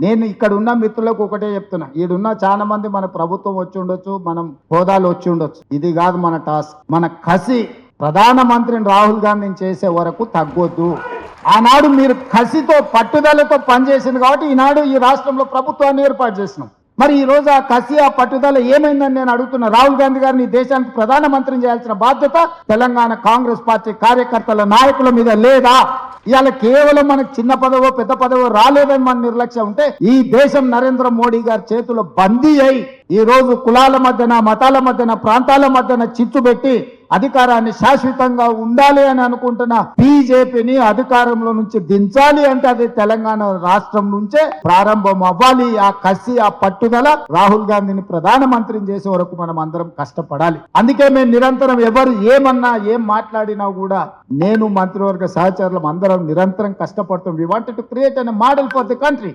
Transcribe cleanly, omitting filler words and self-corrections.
నేను ఇక్కడ ఉన్న మిత్రులకు ఒకటే చెప్తున్నా, ఈడున్న చాలా మంది మన ప్రభుత్వం వచ్చి ఉండొచ్చు, మనం హోదాలు వచ్చి ఉండొచ్చు, ఇది కాదు మన టాస్క్. మన కసి ప్రధానమంత్రిని రాహుల్ గాంధీని చేసే వరకు తగ్గొద్దు. ఆనాడు మీరు కసితో పట్టుదలతో పనిచేసింది కాబట్టి ఈనాడు ఈ రాష్ట్రంలో ప్రభుత్వాన్ని ఏర్పాటు చేసినాం. మరి ఈ రోజు ఆ కసి ఆ పట్టుదల ఏమైందని నేను అడుగుతున్నా. రాహుల్ గాంధీ గారిని ఈ దేశానికి ప్రధానమంత్రిని చేయాల్సిన బాధ్యత తెలంగాణ కాంగ్రెస్ పార్టీ కార్యకర్తల నాయకుల మీద లేదా? ఇవాళ కేవలం మనకు చిన్న పదవో పెద్ద పదవో రాలేదని మన నిర్లక్ష్యం ఉంటే ఈ దేశం నరేంద్ర మోడీ గారి చేతిలో బందీ అయి ఈ రోజు కులాల మధ్యన, మతాల మధ్యన, ప్రాంతాల మధ్యన చిచ్చు పెట్టి అధికారాన్ని శాశ్వతంగా ఉండాలి అని అనుకుంటున్న బీజేపీని అధికారంలో నుంచి దించాలి అంటే అది తెలంగాణ రాష్ట్రం నుంచే ప్రారంభం అవ్వాలి. ఆ కసి ఆ పట్టుదల రాహుల్ గాంధీని ప్రధానమంత్రిని చేసే వరకు మనం అందరం కష్టపడాలి. అందుకే మేము నిరంతరం ఎవరు ఏమన్నా ఏం మాట్లాడినా కూడా నేను మంత్రివర్గ సహచరులం అందరం నిరంతరం కష్టపడుతాం. We wanted to create a model for the country.